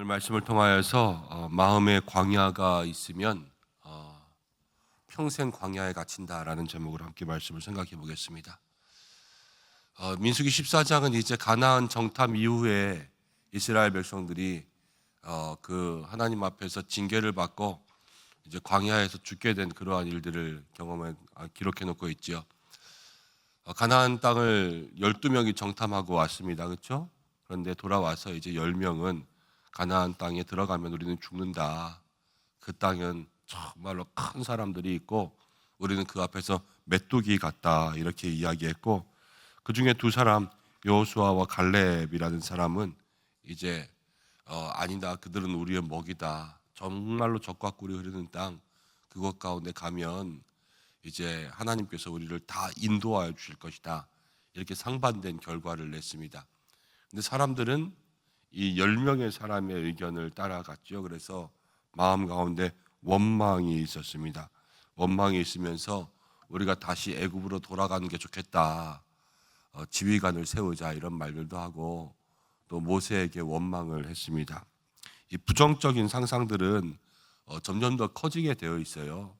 오늘 말씀을 통하여서 마음의 광야가 있으면 평생 광야에 갇힌다라는 제목으로 함께 말씀을 생각해 보겠습니다. 민수기 14장은 이제 가나안 정탐 이후에 이스라엘 백성들이 그 하나님 앞에서 징계를 받고 이제 광야에서 죽게 된 그러한 일들을 기록해 놓고 있죠. 가나안 땅을 12명이 정탐하고 왔습니다. 그렇죠? 그런데 돌아와서 이제 10명은 가나안 땅에 들어가면 우리는 죽는다. 그 땅은 정말로 큰 사람들이 있고 우리는 그 앞에서 메뚜기 같다. 이렇게 이야기했고, 그 중에 두 사람, 여호수아와 갈렙이라는 사람은 이제 아니다. 그들은 우리의 먹이다. 정말로 적과 꿀이 흐르는 땅, 그것 가운데 가면 이제 하나님께서 우리를 다 인도하여 주실 것이다. 이렇게 상반된 결과를 냈습니다. 근데 사람들은 이 10명의 사람의 의견을 따라갔죠. 그래서 마음 가운데 원망이 있었습니다. 원망이 있으면서 우리가 다시 애굽으로 돌아가는 게 좋겠다. 지휘관을 세우자 이런 말들도 하고 또 모세에게 원망을 했습니다. 이 부정적인 상상들은 점점 더 커지게 되어 있어요.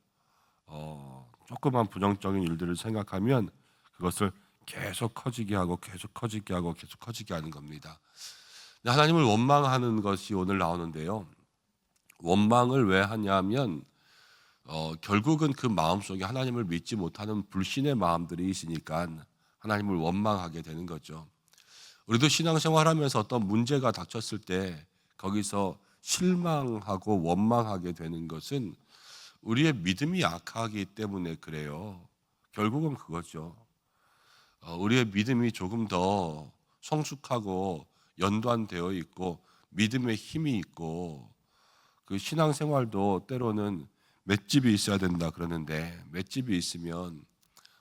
조그만 부정적인 일들을 생각하면 그것을 계속 커지게 하고 계속 커지게 하고 계속 커지게 하는 겁니다. 하나님을 원망하는 것이 오늘 나오는데요. 원망을 왜 하냐면 결국은 그 마음속에 하나님을 믿지 못하는 불신의 마음들이 있으니까 하나님을 원망하게 되는 거죠. 우리도 신앙생활하면서 어떤 문제가 닥쳤을 때 거기서 실망하고 원망하게 되는 것은 우리의 믿음이 약하기 때문에 그래요. 결국은 그거죠. 우리의 믿음이 조금 더 성숙하고 연관되어 있고 믿음의 힘이 있고 그 신앙생활도 때로는 맷집이 있어야 된다 그러는데, 맷집이 있으면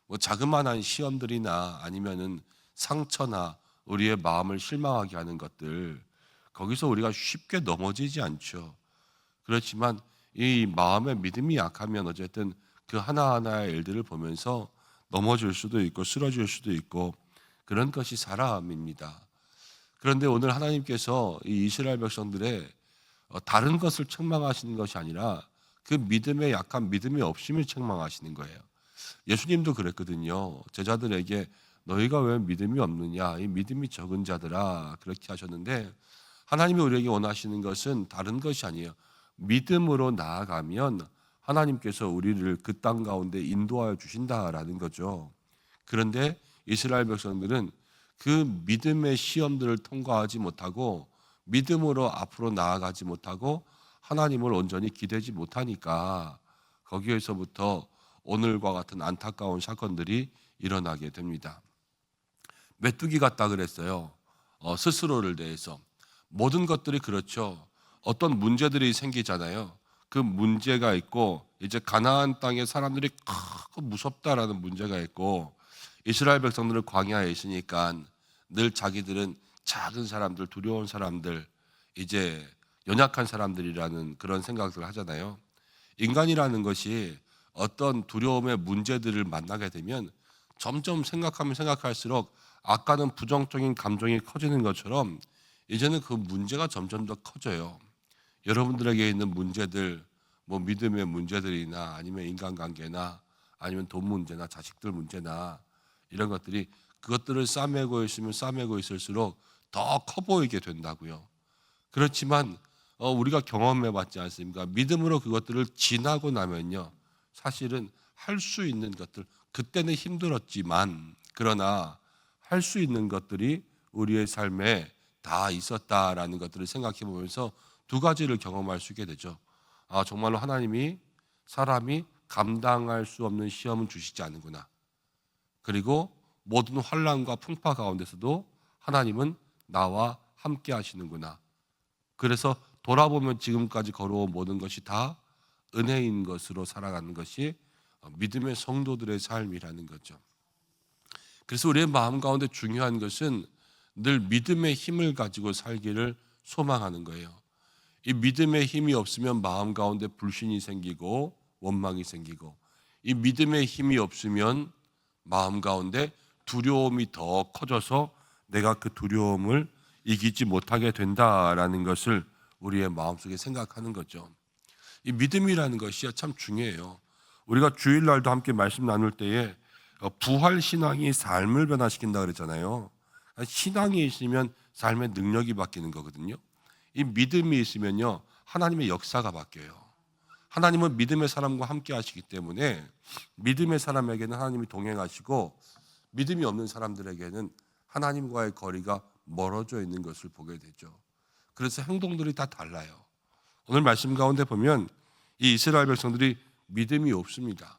뭐 자그마한 시험들이나 아니면은 상처나 우리의 마음을 실망하게 하는 것들, 거기서 우리가 쉽게 넘어지지 않죠. 그렇지만 이 마음의 믿음이 약하면 어쨌든 그 하나하나의 일들을 보면서 넘어질 수도 있고 쓰러질 수도 있고 그런 것이 사람입니다. 그런데 오늘 하나님께서 이 이스라엘 백성들의 다른 것을 책망하시는 것이 아니라 그 믿음에 약한 믿음이 없음을 책망하시는 거예요. 예수님도 그랬거든요. 제자들에게 너희가 왜 믿음이 없느냐, 이 믿음이 적은 자들아, 그렇게 하셨는데 하나님이 우리에게 원하시는 것은 다른 것이 아니에요. 믿음으로 나아가면 하나님께서 우리를 그 땅 가운데 인도하여 주신다라는 거죠. 그런데 이스라엘 백성들은 그 믿음의 시험들을 통과하지 못하고 믿음으로 앞으로 나아가지 못하고 하나님을 온전히 기대지 못하니까 거기에서부터 오늘과 같은 안타까운 사건들이 일어나게 됩니다. 메뚜기 같다 그랬어요. 스스로를 대해서. 모든 것들이 그렇죠. 어떤 문제들이 생기잖아요. 그 문제가 있고 이제 가나안 땅에 사람들이 크고 무섭다라는 문제가 있고, 이스라엘 백성들은 광야에 있으니까 늘 자기들은 작은 사람들, 두려운 사람들, 이제 연약한 사람들이라는 그런 생각들을 하잖아요. 인간이라는 것이 어떤 두려움의 문제들을 만나게 되면 점점 생각하면 생각할수록 아까는 부정적인 감정이 커지는 것처럼 이제는 그 문제가 점점 더 커져요. 여러분들에게 있는 문제들, 뭐 믿음의 문제들이나 아니면 인간관계나 아니면 돈 문제나 자식들 문제나 이런 것들이 그것들을 싸매고 있으면 싸매고 있을수록 더 커 보이게 된다고요. 그렇지만 우리가 경험해봤지 않습니까? 믿음으로 그것들을 지나고 나면요, 사실은 할 수 있는 것들, 그때는 힘들었지만 그러나 할 수 있는 것들이 우리의 삶에 다 있었다라는 것들을 생각해 보면서 두 가지를 경험할 수 있게 되죠. 정말로 하나님이 사람이 감당할 수 없는 시험은 주시지 않는구나. 그리고 모든 환난과 풍파 가운데서도 하나님은 나와 함께 하시는구나. 그래서 돌아보면 지금까지 걸어온 모든 것이 다 은혜인 것으로 살아가는 것이 믿음의 성도들의 삶이라는 거죠. 그래서 우리의 마음 가운데 중요한 것은 늘 믿음의 힘을 가지고 살기를 소망하는 거예요. 이 믿음의 힘이 없으면 마음 가운데 불신이 생기고 원망이 생기고, 이 믿음의 힘이 없으면 마음 가운데 두려움이 더 커져서 내가 그 두려움을 이기지 못하게 된다라는 것을 우리의 마음속에 생각하는 거죠. 이 믿음이라는 것이 참 중요해요. 우리가 주일날도 함께 말씀 나눌 때에 부활 신앙이 삶을 변화시킨다 그랬잖아요. 신앙이 있으면 삶의 능력이 바뀌는 거거든요. 이 믿음이 있으면요, 하나님의 역사가 바뀌어요. 하나님은 믿음의 사람과 함께 하시기 때문에 믿음의 사람에게는 하나님이 동행하시고 믿음이 없는 사람들에게는 하나님과의 거리가 멀어져 있는 것을 보게 되죠. 그래서 행동들이 다 달라요. 오늘 말씀 가운데 보면 이 이스라엘 백성들이 믿음이 없습니다.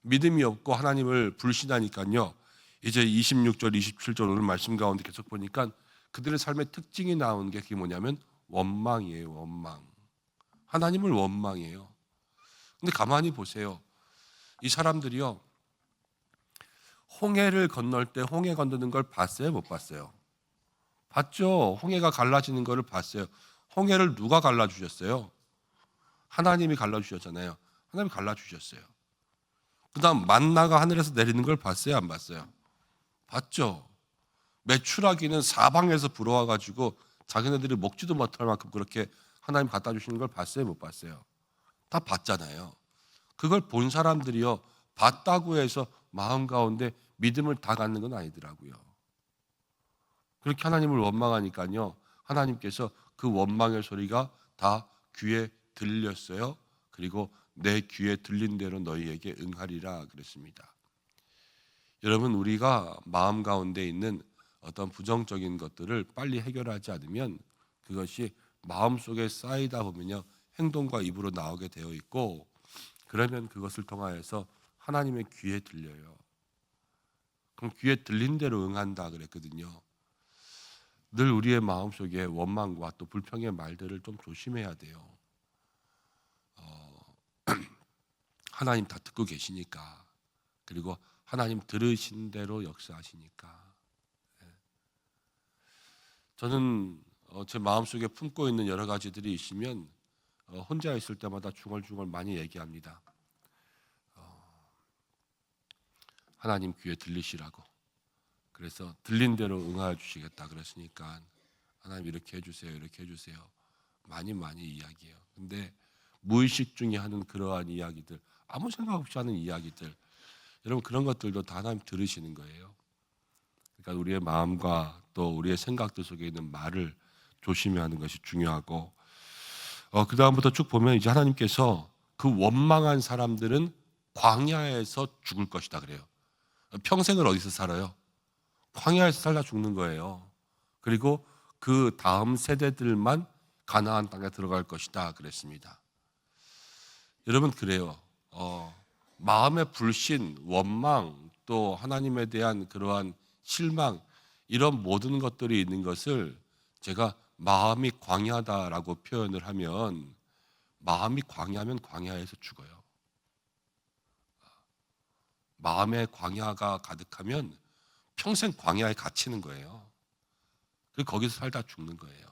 믿음이 없고 하나님을 불신하니까요, 이제 26절, 27절 오늘 말씀 가운데 계속 보니까 그들의 삶의 특징이 나오는 게 그게 뭐냐면 원망이에요. 원망. 하나님을 원망해요. 근데 가만히 보세요. 이 사람들이요, 홍해를 건널 때 홍해 건너는 걸 봤어요? 못 봤어요? 봤죠. 홍해가 갈라지는 것을 봤어요. 홍해를 누가 갈라주셨어요? 하나님이 갈라주셨잖아요. 하나님이 갈라주셨어요. 그 다음 만나가 하늘에서 내리는 걸 봤어요? 안 봤어요? 봤죠. 메추라기는 사방에서 불어와가지고 자기네들이 먹지도 못할 만큼 그렇게 하나님 갖다 주시는 걸 봤어요? 못 봤어요? 다 봤잖아요. 그걸 본 사람들이요, 봤다고 해서 마음 가운데 믿음을 다 갖는 건 아니더라고요. 그렇게 하나님을 원망하니까요, 하나님께서 그 원망의 소리가 다 귀에 들렸어요. 그리고 내 귀에 들린 대로 너희에게 응하리라 그랬습니다. 여러분, 우리가 마음 가운데 있는 어떤 부정적인 것들을 빨리 해결하지 않으면 그것이 마음속에 쌓이다 보면요, 행동과 입으로 나오게 되어 있고, 그러면 그것을 통하여서 하나님의 귀에 들려요. 그럼 귀에 들린 대로 응한다 그랬거든요. 늘 우리의 마음속에 원망과 또 불평의 말들을 좀 조심해야 돼요. 하나님 다 듣고 계시니까, 그리고 하나님 들으신 대로 역사하시니까. 저는 제 마음속에 품고 있는 여러 가지들이 있으면 혼자 있을 때마다 중얼중얼 많이 얘기합니다. 하나님 귀에 들리시라고. 그래서 들린 대로 응하여 주시겠다 그랬으니까 하나님 이렇게 해주세요, 이렇게 해주세요. 많이 이야기해요. 근데 무의식 중에 하는 그러한 이야기들, 아무 생각 없이 하는 이야기들, 여러분 그런 것들도 다 하나님 들으시는 거예요. 그러니까 우리의 마음과 또 우리의 생각들 속에 있는 말을 조심해야 하는 것이 중요하고, 그 다음부터 쭉 보면 이제 하나님께서 그 원망한 사람들은 광야에서 죽을 것이다 그래요. 평생을 어디서 살아요? 광야에서 살다 죽는 거예요. 그리고 그 다음 세대들만 가나안 땅에 들어갈 것이다 그랬습니다. 여러분 그래요. 마음의 불신, 원망, 또 하나님에 대한 그러한 실망, 이런 모든 것들이 있는 것을 제가 마음이 광야다라고 표현을 하면, 마음이 광야면 광야에서 죽어요. 마음의 광야가 가득하면 평생 광야에 갇히는 거예요. 그리고 거기서 살다 죽는 거예요.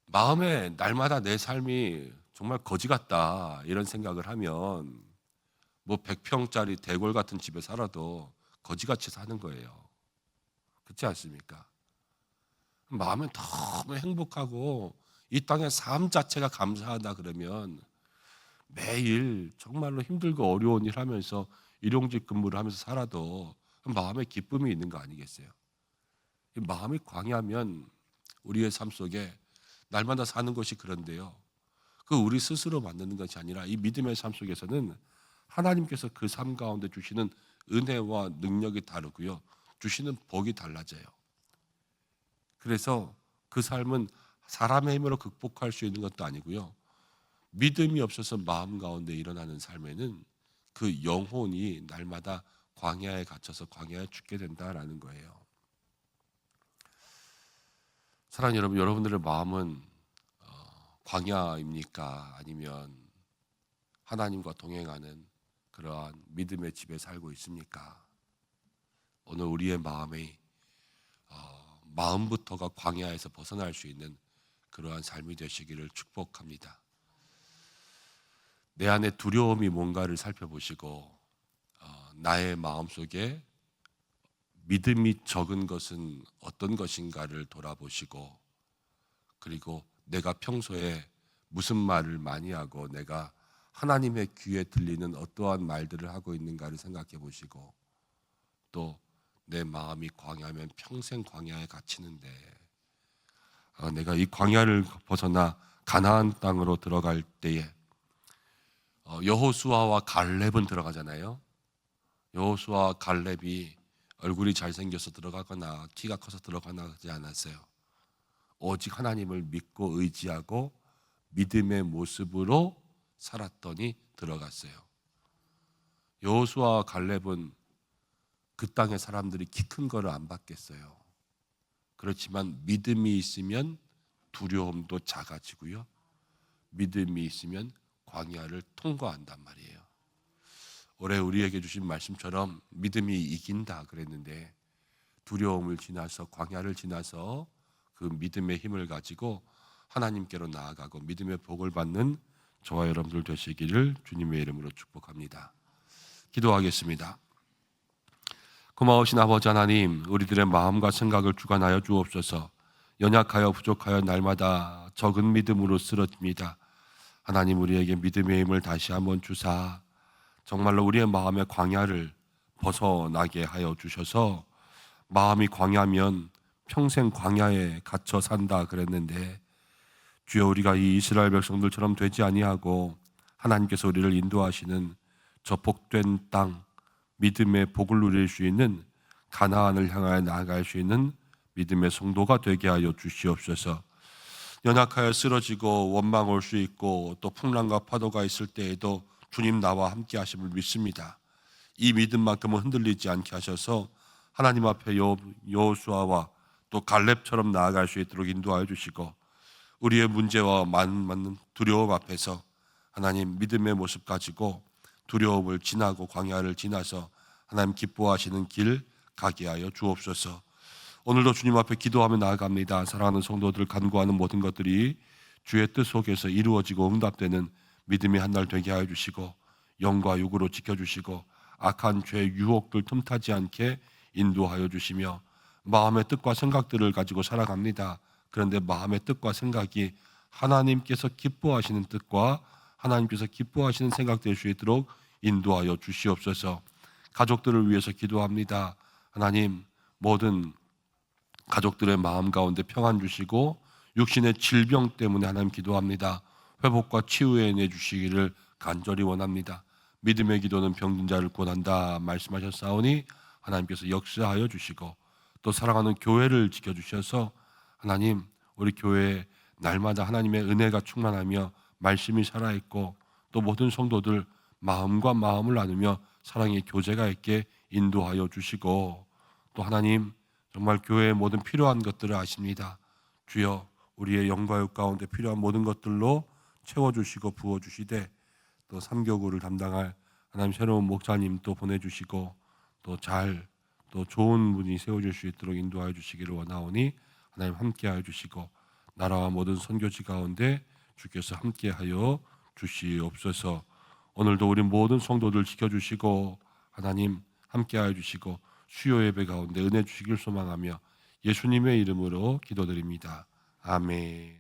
마음에 날마다 내 삶이 정말 거지 같다 이런 생각을 하면 뭐 100평짜리 대궐 같은 집에 살아도 거지같이 사는 거예요. 그렇지 않습니까? 마음은 너무 행복하고 이 땅의 삶 자체가 감사하다 그러면 매일 정말로 힘들고 어려운 일 하면서 일용직 근무를 하면서 살아도 마음에 기쁨이 있는 거 아니겠어요? 마음이 광야면 우리의 삶 속에 날마다 사는 것이 그런데요, 그 우리 스스로 만드는 것이 아니라 이 믿음의 삶 속에서는 하나님께서 그 삶 가운데 주시는 은혜와 능력이 다르고요, 주시는 복이 달라져요. 그래서 그 삶은 사람의 힘으로 극복할 수 있는 것도 아니고요, 믿음이 없어서 마음 가운데 일어나는 삶에는 그 영혼이 날마다 광야에 갇혀서 광야에 죽게 된다라는 거예요. 사랑하는 여러분, 여러분들의 마음은 광야입니까? 아니면 하나님과 동행하는 그러한 믿음의 집에 살고 있습니까? 오늘 우리의 마음부터가 광야에서 벗어날 수 있는 그러한 삶이 되시기를 축복합니다. 내 안에 두려움이 뭔가를 살펴보시고, 나의 마음속에 믿음이 적은 것은 어떤 것인가를 돌아보시고, 그리고 내가 평소에 무슨 말을 많이 하고 내가 하나님의 귀에 들리는 어떠한 말들을 하고 있는가를 생각해 보시고, 또 내 마음이 광야면 평생 광야에 갇히는데 내가 이 광야를 벗어나 가나안 땅으로 들어갈 때에 여호수아와 갈렙은 들어가잖아요. 여호수아와 갈렙이 얼굴이 잘생겨서 들어가거나 키가 커서 들어가나 하지 않았어요. 오직 하나님을 믿고 의지하고 믿음의 모습으로 살았더니 들어갔어요. 여호수아와 갈렙은 그 땅의 사람들이 키 큰 거를 안 받겠어요. 그렇지만 믿음이 있으면 두려움도 작아지고요, 믿음이 있으면 광야를 통과한단 말이에요. 올해 우리에게 주신 말씀처럼 믿음이 이긴다 그랬는데, 두려움을 지나서 광야를 지나서 그 믿음의 힘을 가지고 하나님께로 나아가고 믿음의 복을 받는 저와 여러분들 되시기를 주님의 이름으로 축복합니다. 기도하겠습니다. 고마우신 아버지 하나님, 우리들의 마음과 생각을 주관하여 주옵소서. 연약하여 부족하여 날마다 적은 믿음으로 쓰러집니다. 하나님, 우리에게 믿음의 힘을 다시 한번 주사 정말로 우리의 마음의 광야를 벗어나게 하여 주셔서, 마음이 광야면 평생 광야에 갇혀 산다 그랬는데, 주여, 우리가 이 이스라엘 백성들처럼 되지 아니하고 하나님께서 우리를 인도하시는 저 복된 땅, 믿음의 복을 누릴 수 있는 가나안을 향하여 나아갈 수 있는 믿음의 성도가 되게 하여 주시옵소서. 연약하여 쓰러지고 원망 올 수 있고 또 풍랑과 파도가 있을 때에도 주님 나와 함께 하심을 믿습니다. 이 믿음만큼은 흔들리지 않게 하셔서 하나님 앞에 여호수아와 또 갈렙처럼 나아갈 수 있도록 인도하여 주시고, 우리의 문제와 맞는 두려움 앞에서 하나님 믿음의 모습 가지고 두려움을 지나고 광야를 지나서 하나님 기뻐하시는 길 가게 하여 주옵소서. 오늘도 주님 앞에 기도하며 나아갑니다. 사랑하는 성도들, 간구하는 모든 것들이 주의 뜻 속에서 이루어지고 응답되는 믿음의 한 날 되게 하여 주시고, 영과 육으로 지켜주시고 악한 죄의 유혹들 틈타지 않게 인도하여 주시며, 마음의 뜻과 생각들을 가지고 살아갑니다. 그런데 마음의 뜻과 생각이 하나님께서 기뻐하시는 뜻과 하나님께서 기뻐하시는 생각 될 수 있도록 인도하여 주시옵소서. 가족들을 위해서 기도합니다. 하나님, 모든 가족들의 마음 가운데 평안 주시고 육신의 질병 때문에 하나님 기도합니다. 회복과 치유해 내주시기를 간절히 원합니다. 믿음의 기도는 병든 자를 구원한다 말씀하셨사오니 하나님께서 역사하여 주시고, 또 사랑하는 교회를 지켜주셔서 하나님, 우리 교회에 날마다 하나님의 은혜가 충만하며 말씀이 살아있고, 또 모든 성도들 마음과 마음을 나누며 사랑의 교제가 있게 인도하여 주시고, 또 하나님, 정말 교회의 모든 필요한 것들을 아십니다. 주여, 우리의 영과 육 가운데 필요한 모든 것들로 채워주시고 부어주시되, 또 삼교구를 담당할 하나님 새로운 목사님 또 보내주시고, 또 좋은 분이 세워질 수 있도록 인도하여 주시기를 원하오니 하나님 함께하여 주시고, 나라와 모든 선교지 가운데 주께서 함께하여 주시옵소서. 오늘도 우리 모든 성도들 지켜주시고 하나님 함께하여 주시고 수요 예배 가운데 은혜 주시길 소망하며 예수님의 이름으로 기도드립니다. 아멘.